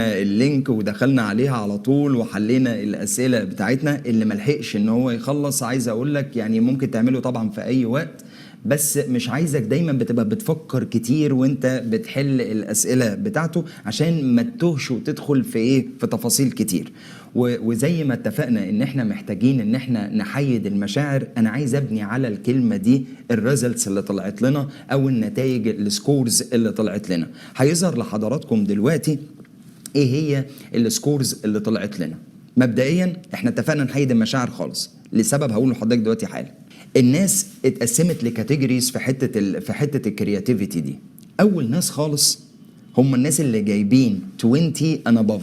اللينك ودخلنا عليها على طول وحلينا الأسئلة بتاعتنا. اللي ملحقش ان هو يخلص، عايز اقول لك يعني ممكن تعمله طبعا في اي وقت، بس مش عايزك دايما بتبقى بتفكر كتير وانت بتحل الأسئلة بتاعته عشان ما تتوهش وتدخل في ايه، في تفاصيل كتير. وزي ما اتفقنا ان احنا محتاجين ان احنا نحيد المشاعر، انا عايز ابني على الكلمة دي الريزلتس اللي طلعت لنا او النتائج السكورز اللي طلعت لنا. هيظهر لحضراتكم دلوقتي ايه هي السكورز اللي طلعت لنا. مبدئيا احنا اتفقنا نحيد المشاعر خالص لسبب هقوله لحضرتك دلوقتي حالا. الناس اتقسمت لكاتيجوريز في حته الكرياتيفيتي دي. اول ناس خالص هم الناس اللي جايبين 20 and above،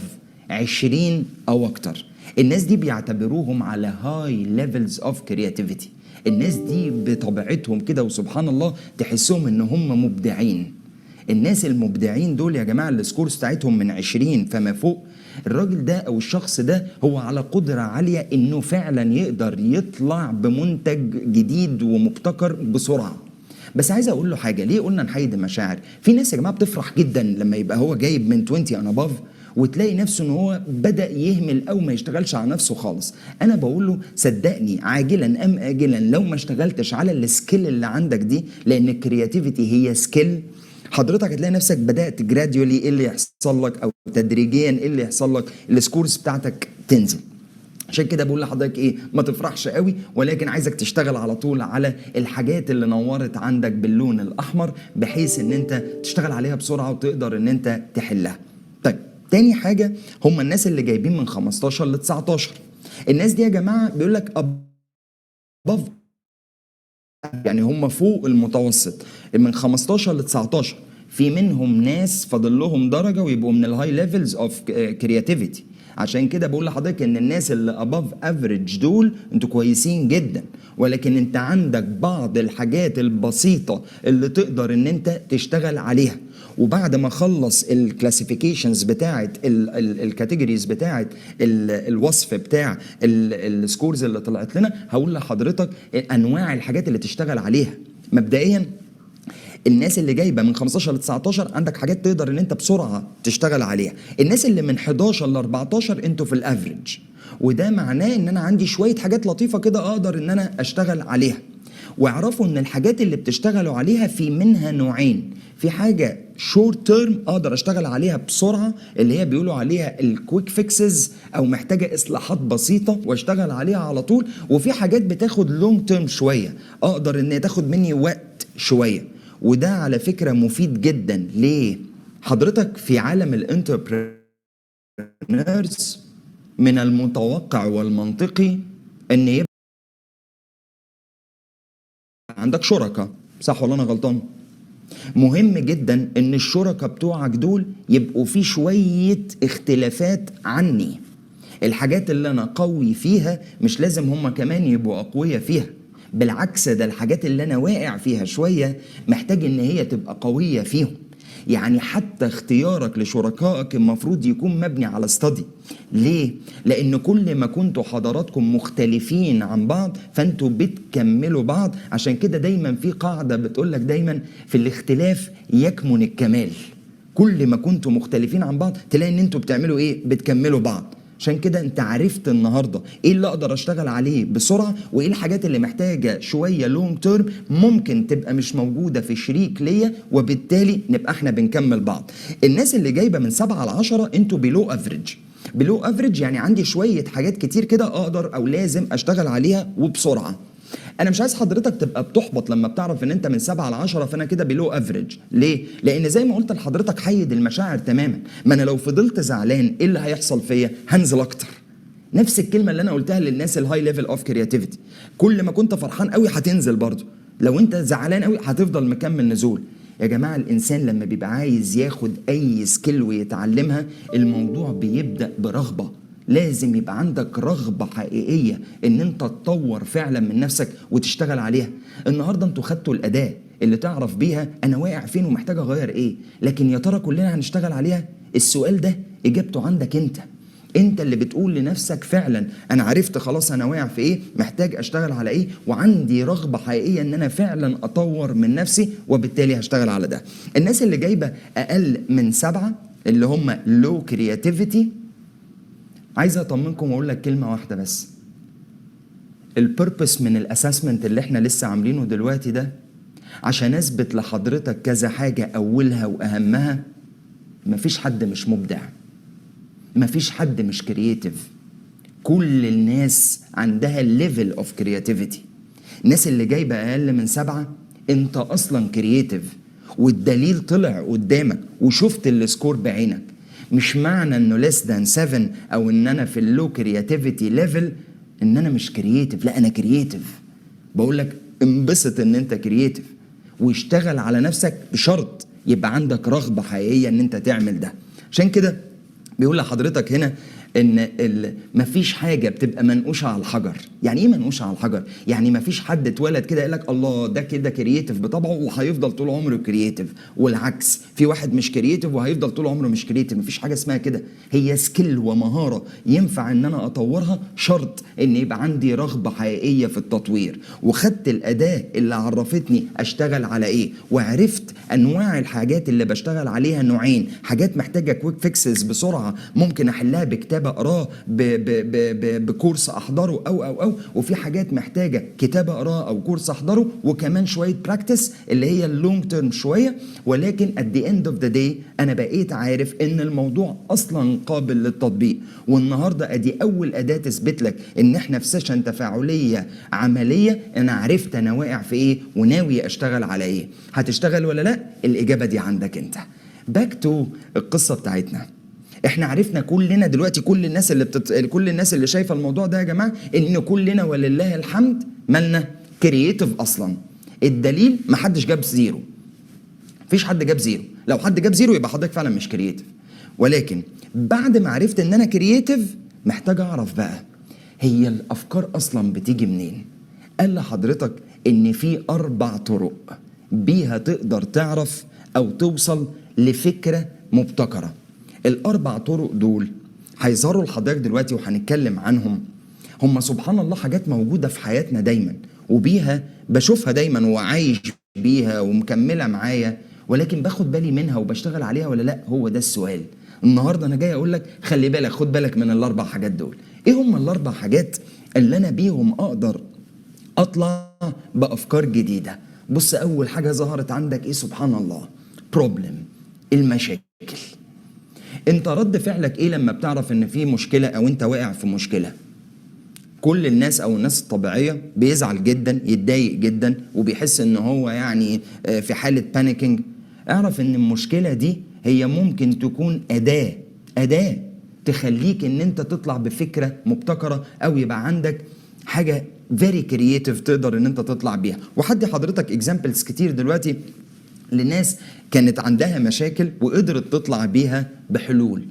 20 او اكتر. الناس دي بيعتبروهم على هاي ليفلز اوف كرياتيفيتي. الناس دي بطبيعتهم كده وسبحان الله تحسهم ان هم مبدعين. الناس المبدعين دول يا جماعة السكورز بتاعتهم من 20 فما فوق. الراجل ده او الشخص ده هو على قدرة عالية انه فعلا يقدر يطلع بمنتج جديد ومبتكر بسرعة. بس عايز اقول له حاجة، ليه قلنا نحيد المشاعر؟ في ناس يا جماعة بتفرح جدا لما يبقى هو جايب من 20 and above وتلاقي نفسه ان هو بدأ يهمل او ما يشتغلش على نفسه خالص. انا بقول له صدقني عاجلا ام اجلا لو ما اشتغلتش على السكيل اللي عندك دي، لان الكرياتيفيتي هي سكيل، حضرتك هتلاقي نفسك بدأت جراديولي ايه اللي يحصل لك، او تدريجيا ايه اللي يحصل لك، السكورز بتاعتك تنزل. عشان كده بقول لحضرتك ايه، ما تفرحش قوي، ولكن عايزك تشتغل على طول على الحاجات اللي نورت عندك باللون الاحمر، بحيث ان انت تشتغل عليها بسرعة وتقدر ان انت تحلها. طيب تاني حاجة هم الناس اللي جايبين من 15 ل 19. الناس دي يا جماعة بيقول لك above، يعني هم فوق المتوسط من 15 ل 19. في منهم ناس فاضل لهم درجه ويبقوا من الهاي ليفلز اوف كرياتيفيتي. عشان كده بقول لحضرتك ان الناس اللي اباف افريج دول انتوا كويسين جدا، ولكن انت عندك بعض الحاجات البسيطه اللي تقدر ان انت تشتغل عليها. وبعد ما اخلص الكلاسيفيكيشنز بتاعه الكاتيجوريز بتاعه الوصف بتاع السكورز اللي طلعت لنا، هقول لحضرتك انواع الحاجات اللي تشتغل عليها. مبدئيا الناس اللي جايبه من 15 ل 19 عندك حاجات تقدر ان انت بسرعه تشتغل عليها. الناس اللي من 11 ل 14 انتوا في الافريج، وده معناه ان انا عندي شويه حاجات لطيفه كده اقدر ان انا اشتغل عليها. واعرفوا ان الحاجات اللي بتشتغلوا عليها في منها نوعين، في حاجه شورت تيرم اقدر اشتغل عليها بسرعه اللي هي بيقولوا عليها الكويك فيكسز او محتاجه اصلاحات بسيطه واشتغل عليها على طول، وفي حاجات بتاخد لونج تيرم شويه اقدر ان تاخد مني وقت شويه. وده على فكره مفيد جدا. ليه؟ حضرتك في عالم الانتربرينورز من المتوقع والمنطقي ان يبقى عندك شركاء، صح ولا انا غلطان؟ مهم جدا ان الشركاء بتوعك دول يبقوا في شوية اختلافات عني. الحاجات اللي انا قوي فيها مش لازم هم كمان يبقوا اقوياء فيها، بالعكس ده الحاجات اللي انا واقع فيها شوية محتاج ان هي تبقى قوية فيهم. يعني حتى اختيارك لشركائك المفروض يكون مبني على استدي. ليه؟ لأن كل ما كنتوا حضراتكم مختلفين عن بعض فانتوا بتكملوا بعض. عشان كده دايما في قاعدة بتقولك دايما في الاختلاف يكمن الكمال. كل ما كنتوا مختلفين عن بعض تلاقي ان انتوا بتعملوا ايه؟ بتكملوا بعض. عشان كده انت عرفت النهارده ايه اللي اقدر اشتغل عليه بسرعه، وايه الحاجات اللي محتاجه شويه لونج تيرم ممكن تبقى مش موجوده في شريك ليا، وبالتالي نبقى احنا بنكمل بعض. الناس اللي جايبه من 7 ل 10 انتوا بلو افريج. بلو افريج يعني عندي شويه حاجات كتير كده اقدر او لازم اشتغل عليها وبسرعه. انا مش عايز حضرتك تبقى بتحبط لما بتعرف ان انت من 7 ل 10 فانا كده بلو افريج. ليه؟ لان زي ما قلت لحضرتك حيد المشاعر تماما. ما انا لو فضلت زعلان ايه اللي هيحصل فيا؟ هنزل اكتر. نفس الكلمه اللي انا قلتها للناس الهاي ليفل اوف كرياتيفيتي، كل ما كنت فرحان قوي هتنزل برضه، لو انت زعلان قوي هتفضل مكمل نزول. يا جماعه الانسان لما بيبقى عايز ياخد اي سكيل ويتعلمها الموضوع بيبدا برغبه. لازم يبقى عندك رغبة حقيقية ان انت تطور فعلا من نفسك وتشتغل عليها. النهاردة انتوا خدتوا الأداة اللي تعرف بيها انا واقع فين ومحتاج اغير ايه، لكن يا ترى كلنا هنشتغل عليها؟ السؤال ده اجابته عندك انت اللي بتقول لنفسك فعلا انا عرفت خلاص انا واقع في ايه، محتاج اشتغل على ايه، وعندي رغبة حقيقية ان انا فعلا اطور من نفسي وبالتالي هشتغل على ده. الناس اللي جايبة اقل من 7 اللي هم لو كرياتيفيتي، عايز اطمنكم واقول لك كلمه واحده بس. البيربس من الاسسمنت اللي احنا لسه عاملينه دلوقتي ده عشان اثبت لحضرتك كذا حاجه، اولها واهمها مفيش حد مش مبدع، مفيش حد مش كرياتيف. كل الناس عندها ليفل اوف كرياتيفيتي. الناس اللي جايبه اقل من 7 انت اصلا كرياتيف، والدليل طلع قدامك وشفت السكور بعينك. مش معنى انه less than 7 او ان انا في اللو كرياتيفيتي ليفل ان انا مش كرياتيف، لا انا كرياتيف. بقول لك انبسط ان انت كرياتيف واشتغل على نفسك، بشرط يبقى عندك رغبة حقيقية ان انت تعمل ده. عشان كده بيقول لحضرتك هنا ان مفيش حاجه بتبقى منقوشه على الحجر. يعني ايه منقوشه على الحجر؟ يعني مفيش حد اتولد كده قال لك الله ده كده كرييتيف بطبعه وهيفضل طول عمره كرييتيف، والعكس في واحد مش كرييتيف وهيفضل طول عمره مش كرييتيف. مفيش حاجه اسمها كده، هي سكيل ومهاره ينفع ان انا اطورها، شرط ان يبقى عندي رغبه حقيقيه في التطوير. وخدت الاداه اللي عرفتني اشتغل على ايه، وعرفت انواع الحاجات اللي بشتغل عليها نوعين: حاجات محتاجه كويك فيكسز بسرعه ممكن احلها بكتاب اقراه بكورس احضره او وفي حاجات محتاجه كتاب اقراه او كورس احضره وكمان شويه براكتس اللي هي اللونج تيرم شويه. ولكن at the end of the day انا بقيت عارف ان الموضوع اصلا قابل للتطبيق. والنهارده ادي اول اداه تثبت لك ان احنا في سيشن تفاعليه عمليه. انا عرفت انا واقع في ايه وناوي اشتغل على ايه. هتشتغل ولا لا؟ الاجابه دي عندك انت. باك تو القصه بتاعتنا. احنا عرفنا كلنا دلوقتي، كل الناس اللي شايفه الموضوع ده يا جماعه، ان كلنا ولله الحمد مالنا كرييتيف اصلا. الدليل محدش جاب زيرو، مفيش حد جاب زيرو. لو حد جاب زيرو يبقى حضرتك فعلا مش كرييتيف. ولكن بعد ما عرفت ان انا كرييتيف محتاج اعرف بقى هي الافكار اصلا بتيجي منين. قال لحضرتك ان في 4 طرق بيها تقدر تعرف او توصل لفكره مبتكره. ال4 طرق دول هيظهروا لحضرتك دلوقتي وهنتكلم عنهم. هم سبحان الله حاجات موجودة في حياتنا دايما، وبيها بشوفها دايما وعايش بيها ومكملة معايا، ولكن باخد بالي منها وبشتغل عليها ولا لا؟ هو ده السؤال. النهاردة أنا جاي أقول لك خلي بالك، خد بالك من ال4 حاجات دول. إيه هم ال4 حاجات اللي أنا بيهم أقدر أطلع بأفكار جديدة؟ بص، أول حاجة ظهرت عندك إيه؟ سبحان الله، بروبلم، المشاكل. انت رد فعلك ايه لما بتعرف ان في مشكلة او انت واقع في مشكلة؟ كل الناس او الناس الطبيعية بيزعل جدا، يتضايق جدا، وبيحس ان هو يعني في حالة بانيكينج. اعرف ان المشكلة دي هي ممكن تكون أداة تخليك ان انت تطلع بفكرة مبتكرة او يبقى عندك حاجة very creative تقدر ان انت تطلع بيها. وحدي حضرتك examples كتير دلوقتي لناس كانت عندها مشاكل وقدرت تطلع بيها بحلول.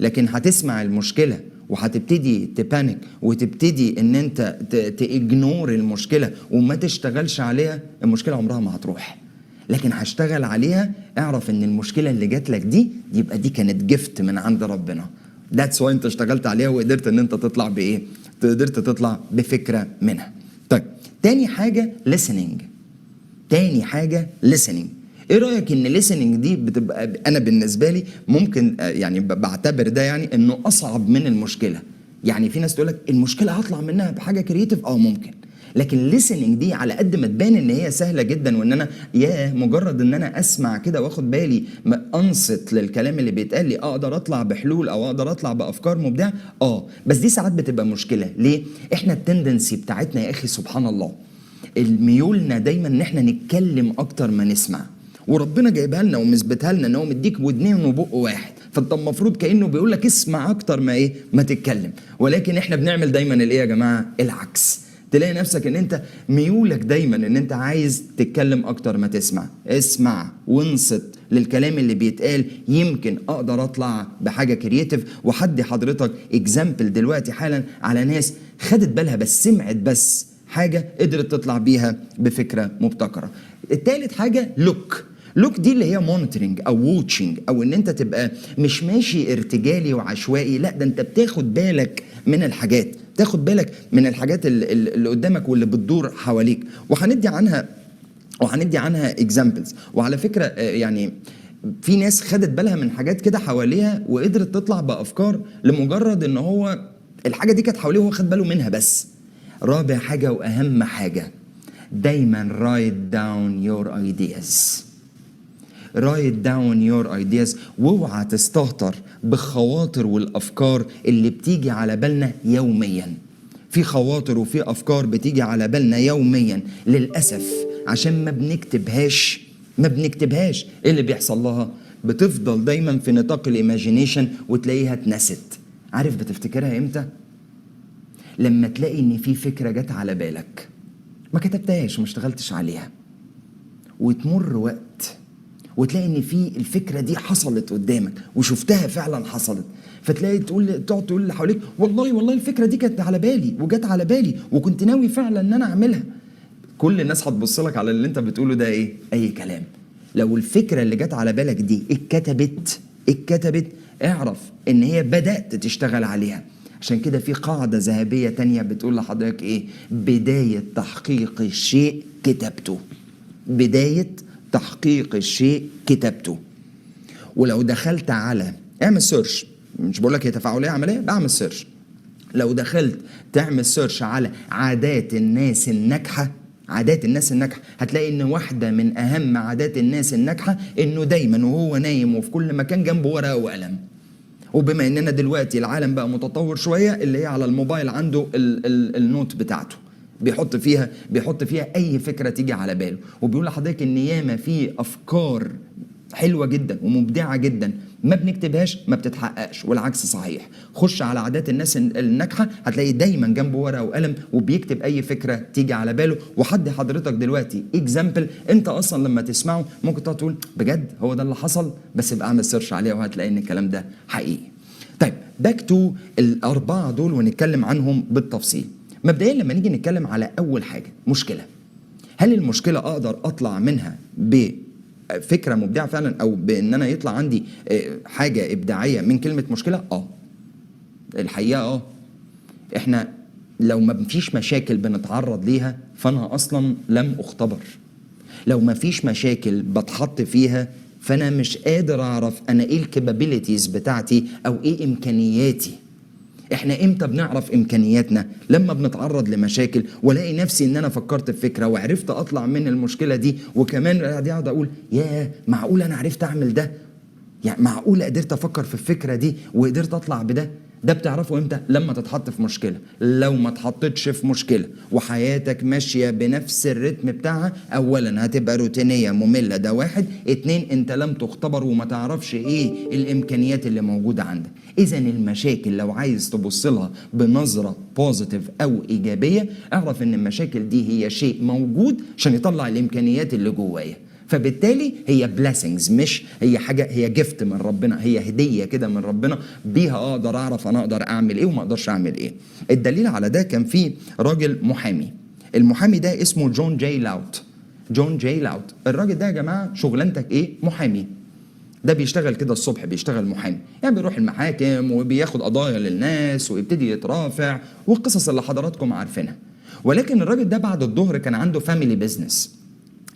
لكن هتسمع المشكلة وهتبتدي تبانيك وتبتدي ان انت تإجنور المشكلة وما تشتغلش عليها، المشكلة عمرها ما هتروح. لكن هشتغل عليها، اعرف ان المشكلة اللي جات لك دي يبقى دي كانت جفت من عند ربنا. that's why انت اشتغلت عليها وقدرت ان انت تطلع بايه؟ قدرت تطلع بفكرة منها. طيب تاني حاجة listening. ايه رأيك ان listening دي بتبقى، انا بالنسبة لي ممكن يعني بعتبر ده يعني انه اصعب من المشكلة. يعني في ناس تقولك المشكلة هطلع منها بحاجة كرياتيف، ممكن. لكن listening دي على قد ما تبان ان هي سهلة جدا، وان انا مجرد ان انا اسمع كده واخد بالي انصت للكلام اللي بيتقال لي اقدر اطلع بحلول او اقدر اطلع بافكار مبدعة. بس دي ساعات بتبقى مشكلة. ليه؟ احنا التندنسي بتاعتنا يا اخي سبحان الله، الميولنا دايما ان احنا نتكلم اكتر ما نسمع. وربنا جايبها لنا ومثبتها لنا ان هو مديك ودنين وبق واحد، فانت المفروض كانه بيقول لك اسمع اكتر ما تتكلم. ولكن احنا بنعمل دايما الايه يا جماعه؟ العكس. تلاقي نفسك ان انت ميولك دايما ان انت عايز تتكلم اكتر ما تسمع. اسمع وانصت للكلام اللي بيتقال، يمكن اقدر اطلع بحاجه كرياتيف. وحدي حضرتك اكزامبل دلوقتي حالا على ناس خدت بالها بس سمعت بس حاجه قدرت تطلع بيها بفكره مبتكره. الثالث حاجه لوك دي اللي هي مونيتورنج او ووتشنج، او ان انت تبقى مش ماشي ارتجالي وعشوائي، لا ده انت بتاخد بالك من الحاجات، تاخد بالك من الحاجات اللي قدامك واللي بتدور حواليك. وهندي عنها examples. وعلى فكرة يعني في ناس خدت بالها من حاجات كده حواليها وقدرت تطلع بافكار لمجرد ان هو الحاجه دي كانت حواليه وهو خد باله منها بس. رابع حاجه واهم حاجه، دايما write down your ideas. write down your ideas، واوعى تستهتر بالخواطر والافكار اللي بتيجي على بالنا يوميا. في خواطر وفي افكار بتيجي على بالنا يوميا للاسف عشان ما بنكتبهاش. ايه اللي بيحصل لها؟ بتفضل دايما في نطاق الايماجينيشن وتلاقيها اتنست. عارف بتفتكرها امتى؟ لما تلاقي ان في فكره جت على بالك ما كتبتهاش وما اشتغلتش عليها، وتمر وقت وتلاقي ان في الفكره دي حصلت قدامك وشفتها فعلا حصلت، فتلاقي تقعد تقول اللي حواليك والله الفكره دي كانت على بالي وجت على بالي وكنت ناوي فعلا ان انا اعملها. كل الناس هتبص لك على اللي انت بتقوله ده ايه؟ اي كلام. لو الفكره اللي جت على بالك دي اتكتبت اعرف ان هي بدات تشتغل عليها. عشان كده في قاعده ذهبيه تانية بتقول لحضرتك ايه؟ بدايه تحقيق الشيء كتابته. بدايه تحقيق الشيء كتابته. ولو دخلت على اعمل سيرش، مش بقول لك هي تفاعليه عمليه، بعمل سيرش. لو دخلت تعمل سيرش على عادات الناس الناجحه هتلاقي ان واحده من اهم عادات الناس الناجحه انه دايما وهو نايم وفي كل مكان جنبه ورقه وقلم. وبما اننا دلوقتي العالم بقى متطور شويه، اللي هي على الموبايل عنده النوت بتاعته بيحط فيها اي فكره تيجي على باله. وبيقول لحضرتك ان ياما في افكار حلوه جدا ومبدعه جدا ما بنكتبهاش ما بتتحققش، والعكس صحيح. خش على عادات الناس الناجحه هتلاقي دايما جنبه ورقه وقلم وبيكتب اي فكره تيجي على باله. وحد حضرتك دلوقتي اكزامبل انت اصلا لما تسمعه ممكن تقول بجد هو ده اللي حصل، بس ابقى اعمل سيرش عليه وهتلاقي ان الكلام ده حقيقي. طيب باك تو الاربعه دول ونتكلم عنهم بالتفصيل. مبدئيا لما نيجي نتكلم على اول حاجه مشكله، هل المشكله اقدر اطلع منها بفكره مبدعه فعلا او بان انا يطلع عندي حاجه ابداعيه من كلمه مشكله؟ الحقيقه احنا لو ما فيش مشاكل بنتعرض ليها فانا اصلا لم اختبر. لو ما فيش مشاكل بتحط فيها فانا مش قادر اعرف انا ايه الكابابيليتيز بتاعتي او ايه امكانياتي. احنا امتى بنعرف امكانياتنا؟ لما بنتعرض لمشاكل والاقي نفسي ان انا فكرت في فكره وعرفت اطلع من المشكله دي، وكمان قاعد اقول ياه معقول انا عرفت اعمل ده، يعني معقول قدرت افكر في الفكره دي وقدرت اطلع بده. ده بتعرفه امتى؟ لما تتحط في مشكله. لو ما تحطتش في مشكله وحياتك ماشيه بنفس الريتم بتاعها، اولا هتبقى روتينيه ممله، ده واحد. اتنين انت لم تختبر وما تعرفش ايه الامكانيات اللي موجوده عندك. اذا المشاكل لو عايز تبص لها بنظره بوزيتيف او ايجابيه، اعرف ان المشاكل دي هي شيء موجود عشان يطلع الامكانيات اللي جوايا. فبالتالي هي blessings، مش هي حاجه، هي جفت من ربنا، هي هديه كده من ربنا، بيها اقدر اعرف انا اقدر اعمل ايه وما اقدرش اعمل ايه. الدليل على ده كان في راجل محامي، المحامي ده اسمه جون جاي لاوت. الراجل ده يا جماعه شغلانتك ايه؟ محامي. ده بيشتغل كده الصبح، بيشتغل محامي، يعني بيروح المحاكم وبياخد قضايا للناس ويبتدي يترافع والقصص اللي حضراتكم عارفينها. ولكن الراجل ده بعد الظهر كان عنده فاميلي بيزنس.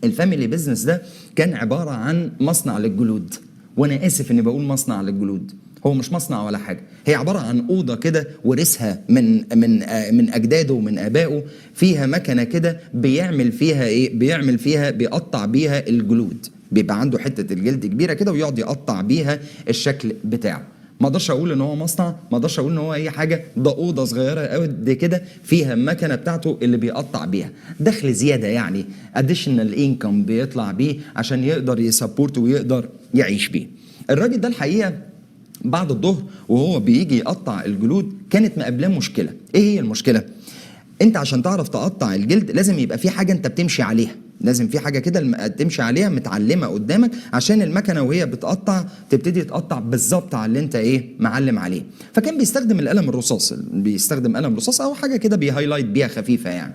الفاميلي بيزنس ده كان عبارة عن مصنع للجلود. وانا اسف اني بقول مصنع للجلود، هو مش مصنع ولا حاجة، هي عبارة عن أوضة كده ورثها من أجداده ومن آبائه، فيها مكنة كده بيعمل فيها بيقطع بيها الجلود. بيبقى عنده حتة الجلد كبيرة كده ويقعد يقطع بيها الشكل بتاعه. ما اقدرش اقول ان هو مصنع، ما اقدرش اقول ان هو اي حاجه، ده اوضه صغيره قوي دي كده فيها المكنه بتاعته اللي بيقطع بيها. دخل زياده يعني اديشنال انكم بيطلع بيه عشان يقدر يسبورت ويقدر يعيش بيه. الراجل ده الحقيقه بعد الظهر وهو بيجي يقطع الجلود كانت مقابلاه مشكله. ايه هي المشكله؟ انت عشان تعرف تقطع الجلد لازم يبقى في حاجه انت بتمشي عليها، لازم في حاجه كده تمشي عليها متعلمه قدامك عشان المكنه وهي بتقطع تبتدي تقطع بالظبط على اللي انت معلم عليه. فكان بيستخدم القلم الرصاص، بيستخدم قلم رصاص او حاجه كده بيهايلايت بيها خفيفه يعني.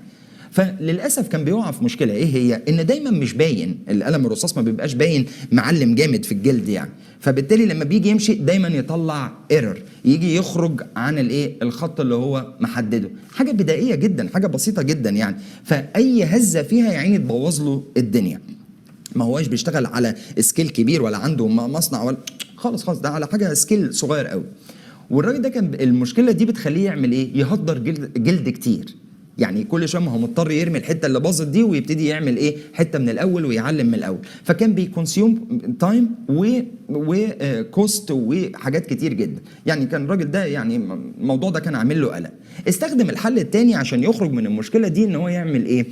فللاسف كان بيقع في مشكله. ايه هي؟ ان دايما مش باين القلم الرصاص، ما بيبقاش باين معلم جامد في الجلد يعني. فبالتالي لما بيجي يمشي دايما يطلع ايرور، يجي يخرج عن الخط اللي هو محدده. حاجه بدائيه جدا، حاجه بسيطه جدا يعني. فاي هزه فيها يا عيني تبوظ له الدنيا. ما هواش بيشتغل على سكيل كبير ولا عنده مصنع ولا خالص خالص، ده على حاجه سكيل صغير قوي. والراجل ده كان المشكله دي بتخليه يعمل ايه؟ يهدر جلد كتير، يعني كل شويه ما هو مضطر يرمي الحته اللي باظت دي ويبتدي يعمل ايه؟ حته من الاول ويعلم من الاول. فكان بيكونسيوم تايم وكوست وحاجات كتير جدا. يعني كان الراجل ده يعني الموضوع ده كان عامل له قلق. استخدم الحل التاني عشان يخرج من المشكله دي، ان هو يعمل ايه؟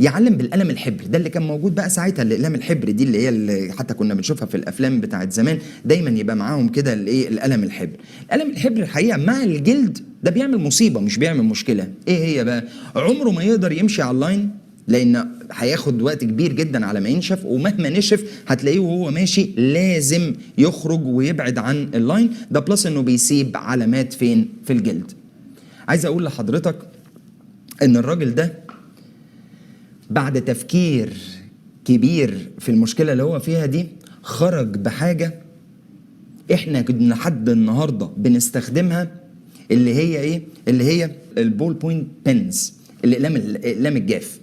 يعلم بالقلم الحبر. ده اللي كان موجود بقى ساعتها، الاقلام الحبر دي اللي هي اللي حتى كنا بنشوفها في الافلام بتاعت زمان، دايما يبقى معاهم كده الايه؟ القلم الحبر. القلم الحبر الحقيقه مع الجلد ده بيعمل مصيبه مش بيعمل مشكله. ايه هي بقى؟ عمره ما يقدر يمشي على اللاين، لان هياخد وقت كبير جدا على ما ينشف، ومهما نشف هتلاقيه وهو ماشي لازم يخرج ويبعد عن اللاين ده، بلس انه بيسيب علامات فين؟ في الجلد. عايز اقول لحضرتك ان الراجل ده بعد تفكير كبير في المشكله اللي هو فيها دي، خرج بحاجه احنا كنا لحد النهارده بنستخدمها، اللي هي ايه؟ اللي هي البول بوينت بنز، الاقلام الجاف.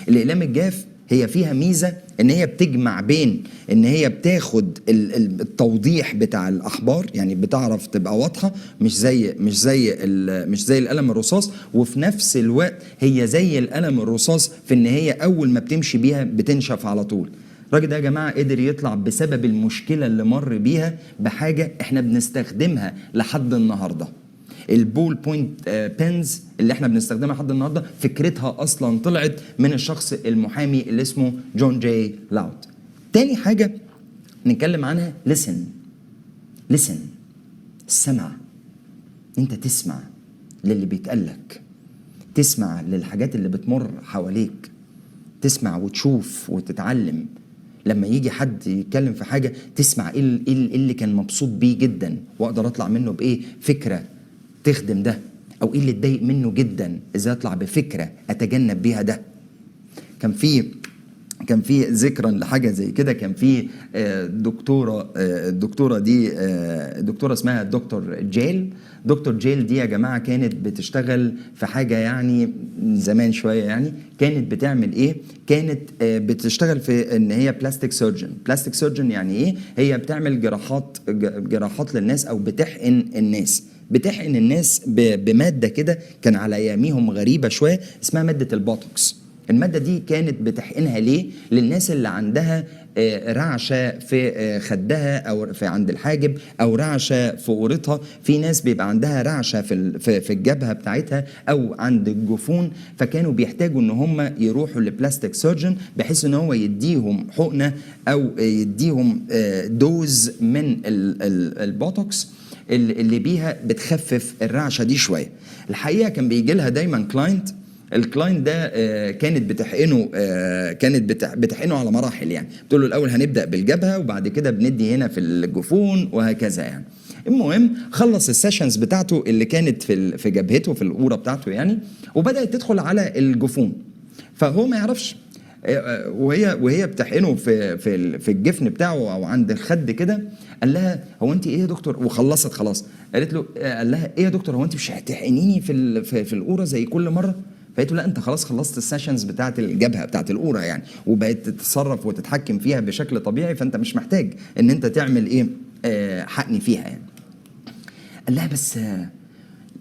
الاقلام الجاف هي فيها ميزه ان هي بتجمع بين ان هي بتاخد التوضيح بتاع الاحبار، يعني بتعرف تبقى واضحه، مش زي القلم الرصاص، وفي نفس الوقت هي زي القلم الرصاص في ان هي اول ما بتمشي بيها بتنشف على طول. الراجل ده يا جماعه قدر يطلع بسبب المشكله اللي مر بيها بحاجه احنا بنستخدمها لحد النهارده. البول بوينت بنز اللي احنا بنستخدمها لحد النهارده فكرتها اصلا طلعت من الشخص المحامي اللي اسمه جون جاي لاود. تاني حاجه نتكلم عنها listen. السمع. انت تسمع للي بيتقالك، تسمع للحاجات اللي بتمر حواليك، تسمع وتشوف وتتعلم. لما يجي حد يتكلم في حاجه تسمع ايه اللي كان مبسوط بيه جدا واقدر اطلع منه بايه؟ فكره تخدم ده، او ايه اللي اتضايق منه جدا ازاي اطلع بفكره اتجنب بيها ده. كان في ذكرا لحاجه زي كده، كان في الدكتوره دي دكتوره اسمها دكتور جيل دي يا جماعه كانت بتشتغل في حاجه يعني زمان شويه. يعني كانت بتعمل ايه؟ كانت بتشتغل في ان هي بلاستيك سيرجن. يعني ايه؟ هي بتعمل جراحات للناس، او بتحقن الناس بماده كده كان على اياميهم غريبه شويه، اسمها ماده البوتوكس. المادة دي كانت بتحقنها ليه؟ للناس اللي عندها رعشة في خدها أو في عند الحاجب، أو رعشة في قورتها. في ناس بيبقى عندها رعشة في الجبهة بتاعتها أو عند الجفون، فكانوا بيحتاجوا إن هم يروحوا لبلاستيك سيرجن بحيث إن هو يديهم حقنة أو يديهم دوز من البوتوكس اللي بيها بتخفف الرعشة دي شوية. الحقيقة كان بيجي لها دايما الكلاينت ده كانت بتحقنه على مراحل. يعني بتقول له الاول هنبدا بالجبهه وبعد كده بندي هنا في الجفون وهكذا. يعني المهم خلص السيشنز بتاعته اللي كانت في جبهته في القوره بتاعته يعني، وبدات تدخل على الجفون. فهو ما يعرفش، وهي بتحقنه في الجفن بتاعه او عند الخد كده. قال لها هو انت ايه يا دكتور؟ وخلصت خلاص. قالت له قال لها ايه يا دكتور، هو انت مش هتحقنيني في القوره زي كل مره؟ فقالت له لا، انت خلاص خلصت السيشنز بتاعت الجبهه بتاعت القوره يعني، وبقيت تتصرف وتتحكم فيها بشكل طبيعي، فانت مش محتاج ان انت تعمل ايه؟ حقني فيها يعني. قال لها بس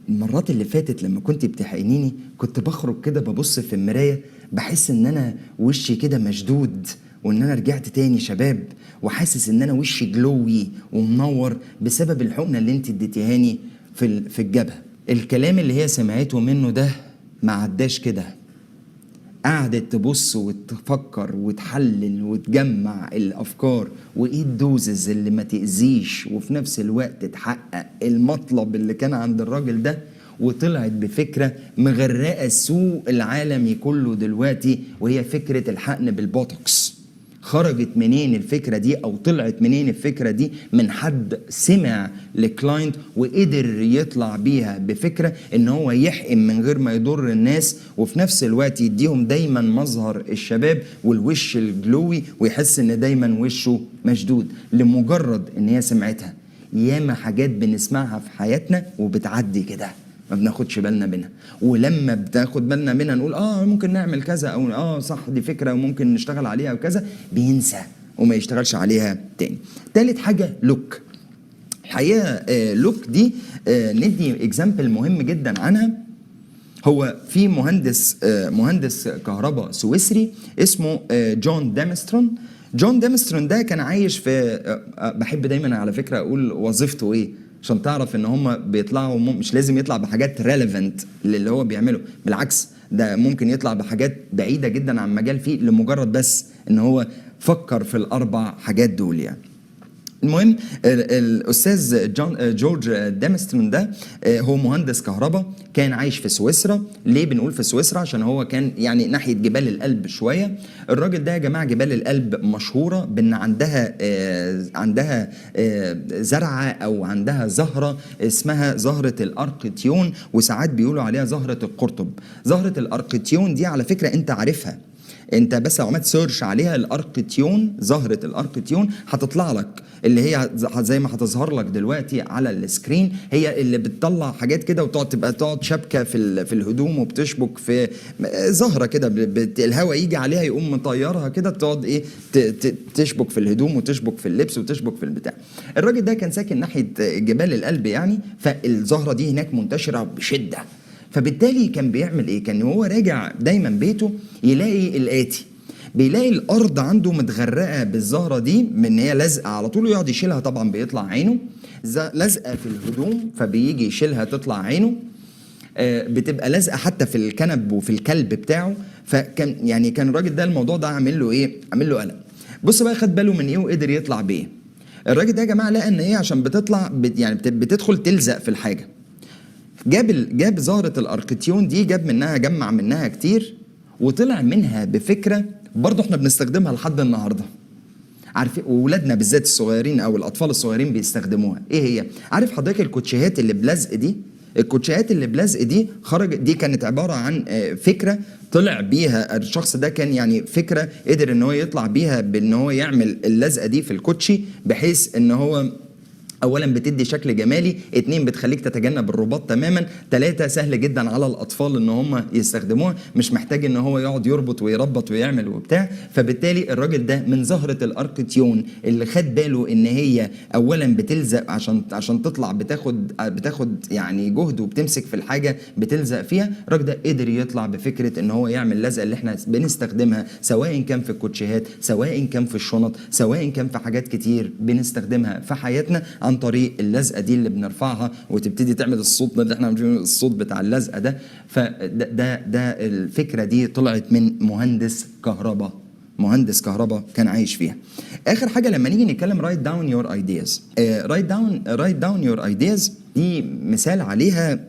المرات اللي فاتت لما كنت بتحقنيني كنت بخرج كده ببص في المرايه بحس ان انا وشي كده مشدود، وان انا رجعت تاني شباب، وحاسس ان انا وشي جلوي ومنور بسبب الحقنه اللي انت اديتيهاني في الجبهه. الكلام اللي هي سمعته منه ده ما عداش كده، قعدت تبص وتفكر وتحلل وتجمع الافكار وايه الدوزز اللي ما تأذيش وفي نفس الوقت تحقق المطلب اللي كان عند الراجل ده، وطلعت بفكرة مغرقة السوق العالمي كله دلوقتي، وهي فكرة الحقن بالبوتوكس. خرجت منين الفكرة دي او طلعت منين الفكرة دي؟ من حد سمع لكلاينت وقدر يطلع بيها بفكرة ان هو يحقن من غير ما يضر الناس، وفي نفس الوقت يديهم دايما مظهر الشباب والوش الجلوي، ويحس ان دايما وشه مشدود لمجرد ان هي سمعتها. ياما حاجات بنسمعها في حياتنا وبتعدي كده ما بناخدش بالنا منها، ولما بتاخد بالنا منها نقول ممكن نعمل كذا، او صح دي فكرة وممكن نشتغل عليها وكذا، بينسى وما يشتغلش عليها تاني. تالت حاجه لوك. الحقيقه لوك دي ندي اكزامبل مهم جدا عنها. هو في مهندس كهرباء سويسري اسمه جون ديمسترون. جون ديمسترون ده كان عايش في بحب دايما على فكره اقول وظيفته ايه عشان تعرف ان هم بيطلعوا مش لازم يطلع بحاجات ريليفنت اللي هو بيعمله، بالعكس ده ممكن يطلع بحاجات بعيده جدا عن مجال فيه لمجرد بس ان هو فكر في الاربع حاجات دول يعني. المهم الاستاذ جورج ديمسترون ده هو مهندس كهرباء كان عايش في سويسرا. ليه بنقول في سويسرا؟ عشان هو كان يعني ناحيه جبال الألب شويه. الراجل ده يا جماعه جبال الألب مشهوره بان عندها زرعه او عندها زهره اسمها زهره الارقتيون، وساعات بيقولوا عليها زهره القرطب. زهره الارقتيون دي على فكره انت عارفها، انت بس لو عملت سيرش عليها الارقتيون، زهره الارقتيون هتطلع لك، اللي هي زي ما هتظهر لك دلوقتي على السكرين. هي اللي بتطلع حاجات كده وتقعد تقعد شبكه في الهدوم وبتشبك في زهره كده، الهواء يجي عليها يقوم مطيرها كده، تقعد ايه تشبك في الهدوم وتشبك في اللبس وتشبك في البتاع. الراجل ده كان ساكن ناحيه جبال الألب يعني، فالزهره دي هناك منتشره بشده. فبالتالي كان بيعمل ايه؟ كان هو راجع دايما بيته يلاقي الآتي، بيلاقي الارض عنده متغرقه بالزهره دي من هي لازقه على طول، ويقعد يشيلها طبعا بيطلع عينه، لازقه في الهدوم فبيجي يشيلها تطلع عينه، بتبقى لازقه حتى في الكنب وفي الكلب بتاعه. فكان يعني كان الراجل ده الموضوع ده عامل له ايه؟ عامل له قلق. بص بقى خد باله من ايه وقدر يطلع بايه. الراجل ده يا جماعه لقى ان هي عشان بتطلع يعني بتدخل تلزق في الحاجه. جاب زهره الارقتيون دي، جمع منها كتير وطلع منها بفكره برضه احنا بنستخدمها لحد النهارده. عارفين واولادنا بالذات الصغيرين او الاطفال الصغيرين بيستخدموها. ايه هي؟ عارف حضرتك الكوتشيهات اللي بلزق دي؟ الكوتشيهات اللي بلزق دي دي كانت عباره عن فكره طلع بيها الشخص ده، كان يعني فكره قدر ان هو يطلع بيها بان هو يعمل اللزقه دي في الكوتشي، بحيث ان هو اولا بتدي شكل جمالي، 2 بتخليك تتجنب الرباط تماما، 3 سهل جدا على الاطفال ان هم يستخدموها، مش محتاج ان هو يقعد يربط ويربط ويعمل وبتاع. فبالتالي الراجل ده من زهرة الارقتيون اللي خد باله ان هي اولا بتلزق عشان تطلع بتاخد يعني جهد وبتمسك في الحاجه بتلزق فيها. الراجل ده قدر يطلع بفكره ان هو يعمل لزقه اللي احنا بنستخدمها سواء كان في الكوتشيهات، سواء كان في الشنط، سواء كان في حاجات كتير بنستخدمها في حياتنا عن طريق اللزقه دي اللي بنرفعها وتبتدي تعمل الصوت اللي احنا بنعمله، الصوت بتاع اللزقه ده. فده الفكره دي طلعت من مهندس كهرباء كان عايش فيها. اخر حاجه لما نيجي نتكلم رايت داون يور ايدياز. رايت داون يور ايدياز دي مثال عليها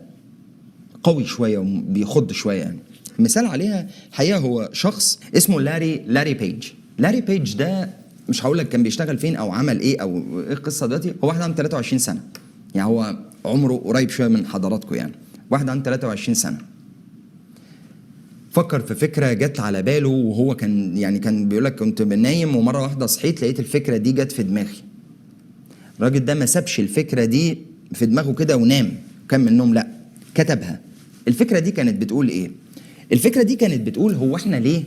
قوي شويه وبيخض شويه يعني. مثال عليها الحقيقه هو شخص اسمه لاري بيج. لاري بيج ده مش هقول لك كان بيشتغل فين او عمل ايه او ايه القصه دلوقتي. هو واحد عنده 23 سنه، يعني هو عمره قريب شويه من حضراتكم يعني. واحد عنده 23 سنه فكر في فكره جت على باله، وهو كان بيقول لك كنت نايم ومره واحده صحيت لقيت الفكره دي جت في دماغي. الراجل ده ما سابش الفكره دي في دماغه كده ونام كان من النوم، لا كتبها. الفكره دي كانت بتقول ايه؟ الفكره دي كانت بتقول هو احنا ليه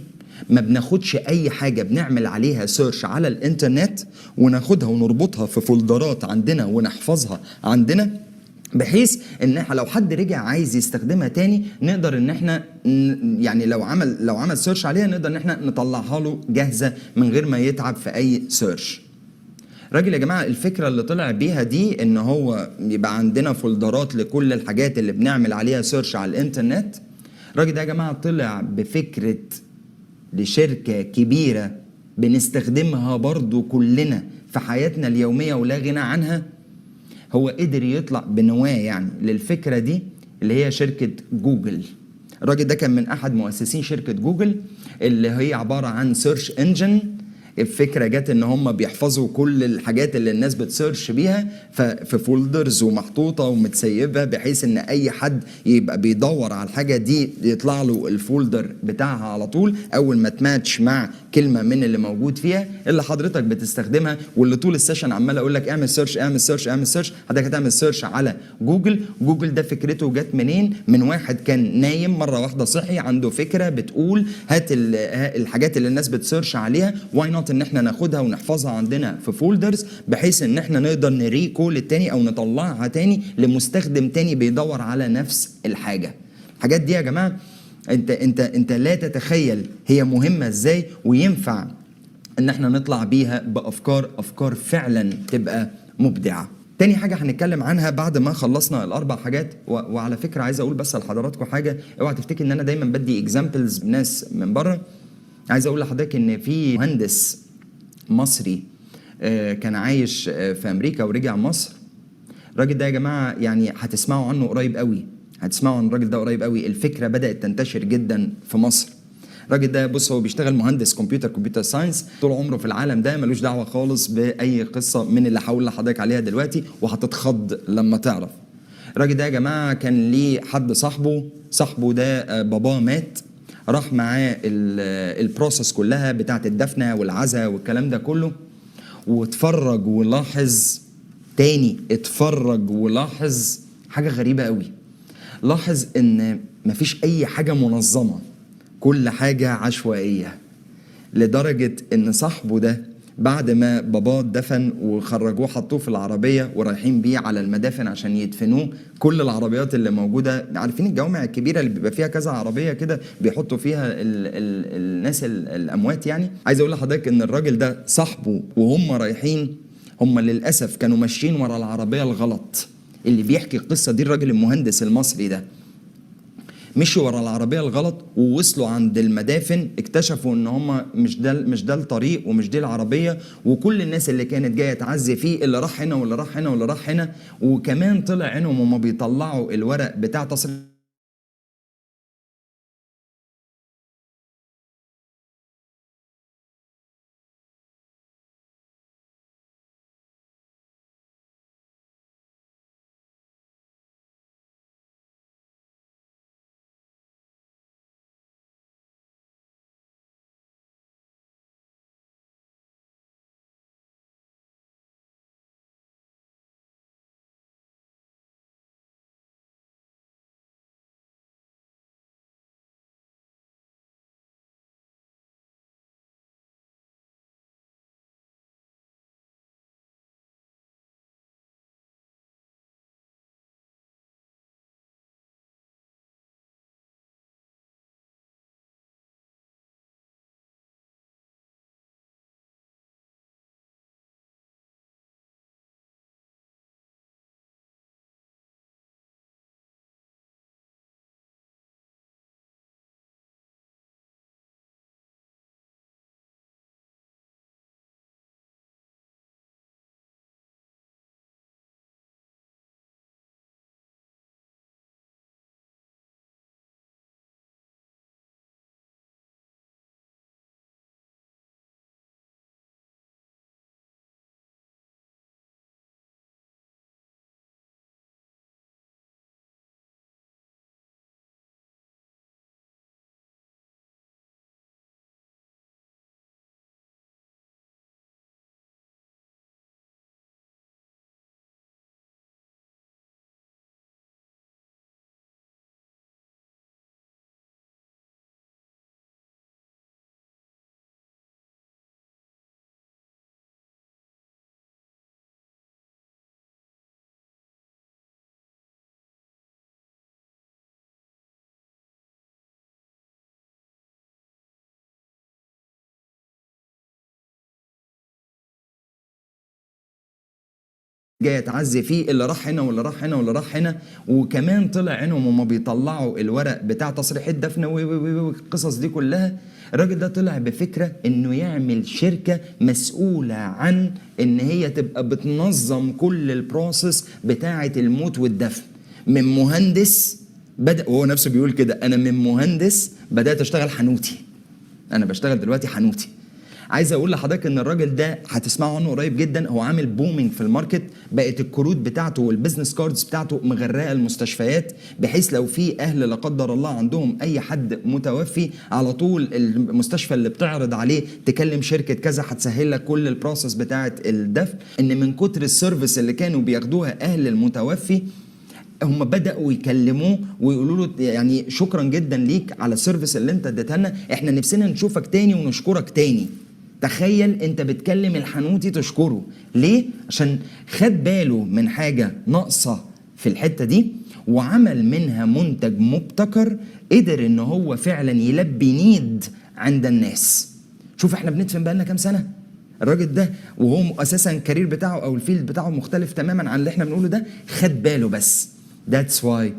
ما بناخدش اي حاجه بنعمل عليها سيرش على الانترنت وناخدها ونربطها في فولدرات عندنا ونحفظها عندنا، بحيث ان احنا لو حد رجع عايز يستخدمها تاني نقدر ان احنا يعني لو عمل سيرش عليها نقدر ان احنا نطلعها له جاهزه من غير ما يتعب في اي سيرش. راجل يا جماعه الفكره اللي طلع بيها دي ان هو يبقى عندنا فولدرات لكل الحاجات اللي بنعمل عليها سيرش على الانترنت. الراجل ده يا جماعه طلع بفكره لشركة كبيرة بنستخدمها برضو كلنا في حياتنا اليومية ولا غنى عنها. هو قدر يطلع بنواة يعني للفكرة دي اللي هي شركة جوجل. الراجل ده كان من أحد مؤسسين شركة جوجل اللي هي عبارة عن سيرش انجن. الفكرة جت ان هم بيحفظوا كل الحاجات اللي الناس بتسيرش بيها في فولدرز ومحطوطة ومتسيبة، بحيث ان اي حد يبقى بيدور على الحاجة دي يطلع له الفولدر بتاعها على طول اول ما تماتش مع كلمة من اللي موجود فيها اللي حضرتك بتستخدمها. واللي طول السيشن عمال اقول لك اعمل سيرش اعمل سيرش اعمل سيرش، حضرتك هتعمل سيرش على جوجل. جوجل ده فكرته جت منين؟ من واحد كان نايم مرة واحدة صحي عنده فكرة بتقول هات الحاجات اللي الناس بتسيرش عليها، واي نوت الموضوعات ان احنا ناخدها ونحفظها عندنا في فولدرز، بحيث ان احنا نقدر نريكول التاني او نطلعها تاني لمستخدم تاني بيدور على نفس الحاجه. الحاجات دي يا جماعه انت لا تتخيل هي مهمه ازاي، وينفع ان احنا نطلع بيها افكار فعلا تبقى مبدعه. تاني حاجه هنتكلم عنها بعد ما خلصنا الاربع حاجات، وعلى فكره عايز اقول بس لحضراتكم حاجه، اوعى تفتكر ان انا دايما بدي اكزامبلز ناس من بره. عايز اقول لحضرتك ان في مهندس مصري كان عايش في امريكا ورجع مصر. الراجل ده يا جماعه يعني هتسمعوا عنه قريب قوي، هتسمعوا عن الراجل ده قريب قوي. الفكره بدات تنتشر جدا في مصر. الراجل ده بص هو بيشتغل مهندس كمبيوتر ساينس، طول عمره في العالم ده ملوش دعوه خالص باي قصه من اللي هقول لحضرتك عليها دلوقتي، وهتتخض لما تعرف. الراجل ده يا جماعه كان ليه حد صاحبه ده باباه مات، راح معاه البروسس كلها بتاعه الدفنه والعزاء والكلام ده كله، واتفرج ولاحظ تاني، اتفرج ولاحظ حاجه غريبه قوي. لاحظ ان مفيش اي حاجه منظمه، كل حاجة عشوائية، لدرجة ان صاحبه ده بعد ما باباه اتدفن وخرجوه حطوه في العربية ورايحين بيه على المدافن عشان يدفنوه، كل العربيات اللي موجودة، عارفين الجوامع الكبيرة اللي بيبقى فيها كذا عربية كده بيحطوا فيها الناس الأموات يعني. عايز اقول لحضرتك ان الراجل ده صاحبه وهم رايحين، هم للأسف كانوا ماشيين ورا العربية الغلط. اللي بيحكي القصة دي الراجل المهندس المصري ده، مشوا ورا العربيه الغلط ووصلوا عند المدافن، اكتشفوا ان هم مش ده الطريق ومش دي العربيه، وكل الناس اللي كانت جايه تعزي فيه اللي راح هنا واللي راح هنا واللي راح هنا، وكمان طلع عينهم وما بيطلعوا الورق بتاع تصريح جايه تعزي فيه اللي راح هنا واللي راح هنا واللي راح هنا، وكمان طلع عينهم وما بيطلعوا الورق بتاع تصريح الدفن والقصص دي كلها. الراجل ده طلع بفكره انه يعمل شركه مسؤوله عن ان هي تبقى بتنظم كل البروسيس بتاعه الموت والدفن. من مهندس بدأ، وهو نفسه بيقول كده، انا من مهندس بدأت اشتغل حنوتي، انا بشتغل دلوقتي حنوتي. عايز اقول لحضرتك ان الراجل ده هتسمعوا عنه قريب جدا، هو عامل بومينج في الماركت، بقت الكروت بتاعته والبيزنس كاردز بتاعته مغرقه المستشفيات، بحيث لو في اهل لا قدر الله عندهم اي حد متوفي، على طول المستشفى اللي بتعرض عليه تكلم شركه كذا هتسهل لك كل البروسيس بتاعه الدفن. ان من كتر السيرفيس اللي كانوا بياخدوها اهل المتوفي، هم بدأوا يكلموه ويقولوا له يعني شكرا جدا ليك على السيرفيس اللي انت اديتها لنا، احنا نفسنا نشوفك تاني ونشكرك تاني. تخيل انت بتكلم الحنوتي تشكره ليه؟ عشان خد باله من حاجة ناقصة في الحتة دي وعمل منها منتج مبتكر قدر ان هو فعلا يلبي نيد عند الناس. شوف احنا بندفن بقالنا كام سنة الراجل ده وهو اساسا الكارير بتاعه او الفيلد بتاعه مختلف تماما عن اللي احنا بنقوله ده، خد باله بس. That's why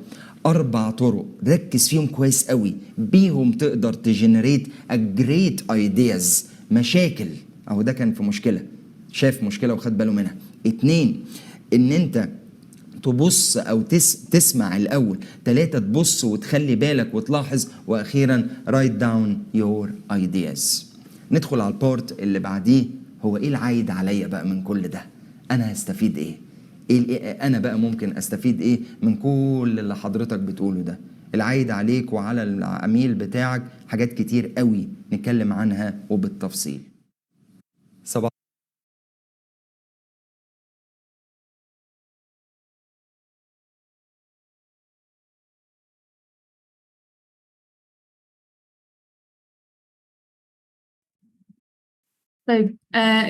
4 طرق ركز فيهم كويس قوي، بيهم تقدر تجنريت a great ideas. مشاكل اهو ده كان في مشكلة، شاف مشكلة وخد باله منها. 2 ان انت تبص او تسمع الاول. 3 تبص وتخلي بالك وتلاحظ. واخيرا write down your ideas. ندخل على البارت اللي بعديه، هو ايه العايد عليا بقى من كل ده؟ انا هستفيد ايه؟ انا بقى ممكن استفيد ايه من كل اللي حضرتك بتقوله ده؟ العايد عليك وعلى العميل بتاعك حاجات كتير قوي نتكلم عنها وبالتفصيل. صباح طيب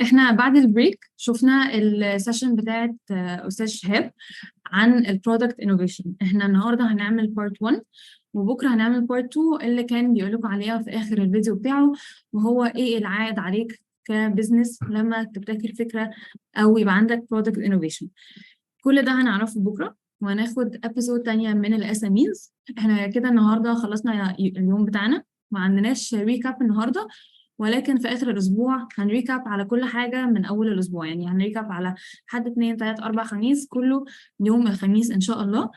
احنا بعد البريك شفنا السيشن بتاعت استاذ شهاب عن البرودكت انوفيشن. احنا النهارده هنعمل بارت 1 وبكره هنعمل بارت 2 اللي كان بيقول لكم عليها في اخر الفيديو بتاعه، وهو ايه العائد عليك كبزنس لما تبتكر فكره او يبقى عندك برودكت انوفيشن. كل ده هنعرفه بكره، وهناخد ابيسود تانية من الاس ام ايز. احنا كده النهارده خلصنا اليوم بتاعنا، ما عندناش ريكاب النهارده، ولكن في اخر الاسبوع هنريكاب على كل حاجه من اول الاسبوع. يعني هنريكاب على حد 2 3 4 خميس، كله يوم الخميس ان شاء الله.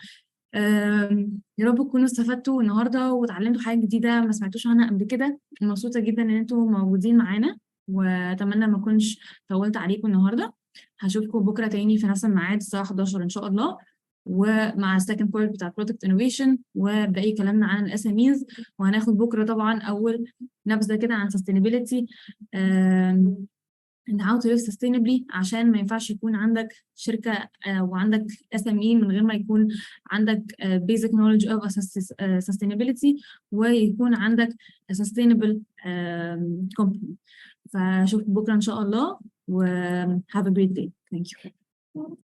يا رب تكونوا استفدتوا النهارده وتعلمتوا حاجه جديده ما سمعتوش عنها قبل كده. مبسوطه جدا ان انتوا موجودين معانا، واتمنى ما اكونش طولت عليكم النهارده. هشوفكم بكره تاني في نفس الميعاد الساعه 11 ان شاء الله، ومع السكند بارت بتاع برودكت انوفيشن وباقي كلامنا عن الاس ام ايز. وهناخد بكره طبعا اول نبذه كده عن sustainability and how to live sustainably، عشان ما ينفعش يكون عندك شركة وعندك SME من غير ما يكون عندك basic knowledge of sustainability ويكون عندك a sustainable company. فأشوفك بكرة إن شاء الله و have a great day. Thank you.